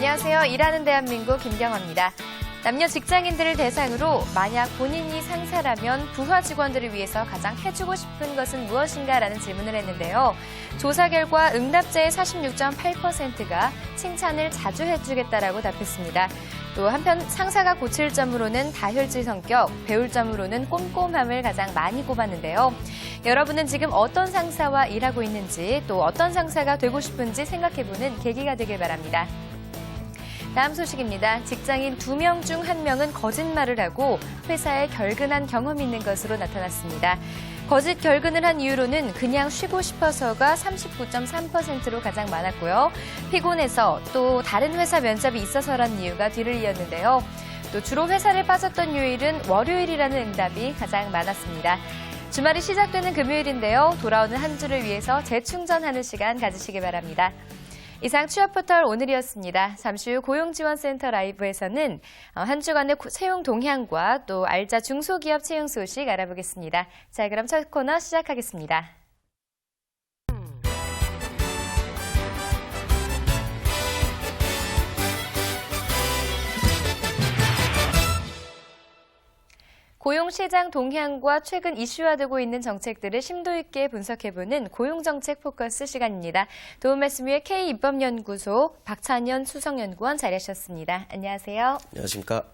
안녕하세요. 일하는 대한민국 김경화입니다. 남녀 직장인들을 대상으로 만약 본인이 상사라면 부하 직원들을 위해서 가장 해주고 싶은 것은 무엇인가라는 질문을 했는데요. 조사 결과 응답자의 46.8%가 칭찬을 자주 해주겠다라고 답했습니다. 또 한편 상사가 고칠 점으로는 다혈질 성격, 배울 점으로는 꼼꼼함을 가장 많이 꼽았는데요. 여러분은 지금 어떤 상사와 일하고 있는지 또 어떤 상사가 되고 싶은지 생각해보는 계기가 되길 바랍니다. 다음 소식입니다. 직장인 2명 중 1명은 거짓말을 하고 회사에 결근한 경험이 있는 것으로 나타났습니다. 거짓 결근을 한 이유로는 그냥 쉬고 싶어서가 39.3%로 가장 많았고요. 피곤해서 또 다른 회사 면접이 있어서란 이유가 뒤를 이었는데요. 또 주로 회사를 빠졌던 요일은 월요일이라는 응답이 가장 많았습니다. 주말이 시작되는 금요일인데요. 돌아오는 한 주를 위해서 재충전하는 시간 가지시기 바랍니다. 이상 취업포털 오늘이었습니다. 잠시 후 고용지원센터 라이브에서는 한 주간의 채용 동향과 또 알짜 중소기업 채용 소식 알아보겠습니다. 자, 그럼 첫 코너 시작하겠습니다. 고용시장 동향과 최근 이슈화되고 있는 정책들을 심도 있게 분석해보는 고용정책 포커스 시간입니다. 도움 말씀 위해 K입법연구소 박찬현 수석연구원 자리하셨습니다. 안녕하세요. 안녕하십니까.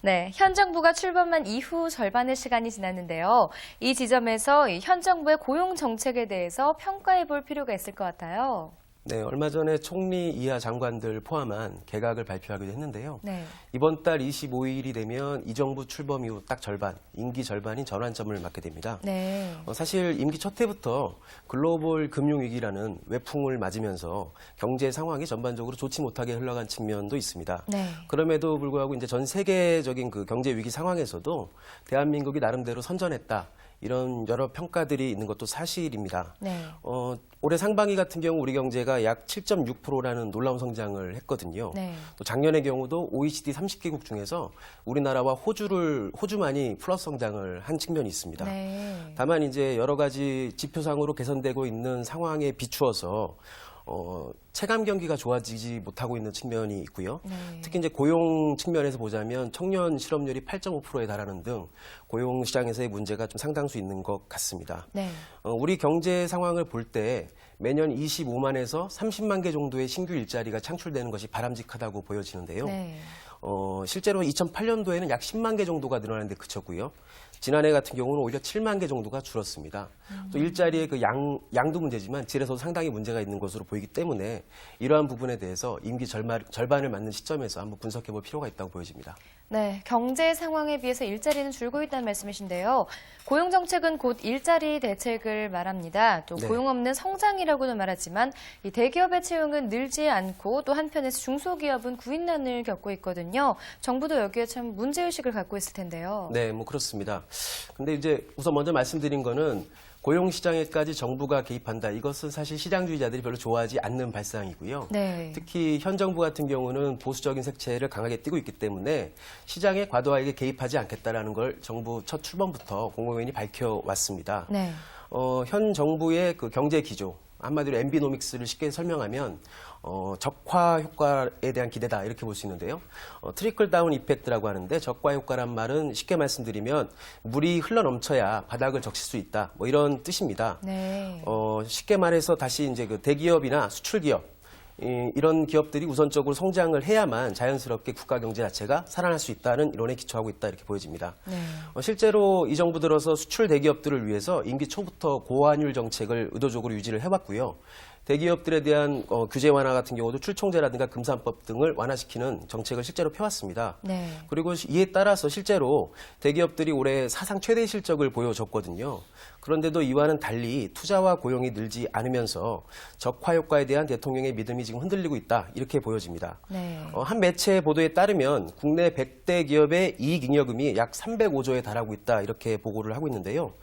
네, 현 정부가 출범한 이후 절반의 시간이 지났는데요. 이 지점에서 현 정부의 고용 정책에 대해서 평가해볼 필요가 있을 것 같아요. 네, 얼마 전에 총리 이하 장관들 포함한 개각을 발표하기도 했는데요. 네. 이번 달 25일이 되면 이 정부 출범 이후 딱 절반, 임기 절반인 전환점을 맞게 됩니다. 네. 사실 임기 첫 해부터 글로벌 금융위기라는 외풍을 맞으면서 경제 상황이 전반적으로 좋지 못하게 흘러간 측면도 있습니다. 네. 그럼에도 불구하고 이제 전 세계적인 그 경제 위기 상황에서도 대한민국이 나름대로 선전했다. 이런 여러 평가들이 있는 것도 사실입니다. 네. 올해 상반기 같은 경우 우리 경제가 약 7.6%라는 놀라운 성장을 했거든요. 네. 또 작년의 경우도 OECD 30개국 중에서 우리나라와 호주만이 플러스 성장을 한 측면이 있습니다. 네. 다만 이제 여러 가지 지표상으로 개선되고 있는 상황에 비추어서 체감 경기가 좋아지지 못하고 있는 측면이 있고요. 네. 특히 이제 고용 측면에서 보자면 청년 실업률이 8.5%에 달하는 등 고용 시장에서의 문제가 좀 상당수 있는 것 같습니다. 네. 우리 경제 상황을 볼 때 매년 25만에서 30만 개 정도의 신규 일자리가 창출되는 것이 바람직하다고 보여지는데요. 네. 실제로 2008년도에는 약 10만 개 정도가 늘어나는 데 그쳤고요. 지난해 같은 경우는 오히려 7만 개 정도가 줄었습니다. 또 일자리의 그 양도 문제지만 질에서도 상당히 문제가 있는 것으로 보이기 때문에 이러한 부분에 대해서 임기 절반을 맞는 시점에서 한번 분석해 볼 필요가 있다고 보여집니다. 네, 경제 상황에 비해서 일자리는 줄고 있다는 말씀이신데요. 고용정책은 곧 일자리 대책을 말합니다. 또 네. 고용 없는 성장이라고는 말하지만 이 대기업의 채용은 늘지 않고 또 한편에서 중소기업은 구인난을 겪고 있거든요. 정부도 여기에 참 문제의식을 갖고 있을 텐데요. 네, 뭐 그렇습니다. 근데 이제 우선 먼저 말씀드린 거는 고용시장에까지 정부가 개입한다. 이것은 사실 시장주의자들이 별로 좋아하지 않는 발상이고요. 네. 특히 현 정부 같은 경우는 보수적인 색채를 강하게 띠고 있기 때문에 시장에 과도하게 개입하지 않겠다라는 걸 정부 첫 출범부터 공공연히 밝혀왔습니다. 네. 현 정부의 그 경제 기조, 한마디로 엠비노믹스를 쉽게 설명하면 적화 효과에 대한 기대다 이렇게 볼 수 있는데요. 트리클 다운 이펙트라고 하는데 적화 효과란 말은 쉽게 말씀드리면 물이 흘러 넘쳐야 바닥을 적실 수 있다. 뭐 이런 뜻입니다. 네. 쉽게 말해서 다시 이제 그 대기업이나 수출 기업 이런 기업들이 우선적으로 성장을 해야만 자연스럽게 국가 경제 자체가 살아날 수 있다는 이론에 기초하고 있다 이렇게 보여집니다. 네. 실제로 이 정부 들어서 수출 대기업들을 위해서 임기 초부터 고환율 정책을 의도적으로 유지를 해왔고요. 대기업들에 대한 규제 완화 같은 경우도 출총제라든가 금산법 등을 완화시키는 정책을 실제로 펴왔습니다. 네. 그리고 이에 따라서 실제로 대기업들이 올해 사상 최대 실적을 보여줬거든요. 그런데도 이와는 달리 투자와 고용이 늘지 않으면서 적화 효과에 대한 대통령의 믿음이 지금 흔들리고 있다 이렇게 보여집니다. 네. 한 매체 보도에 따르면 국내 100대 기업의 이익잉여금이 약 305조에 달하고 있다 이렇게 보고를 하고 있는데요.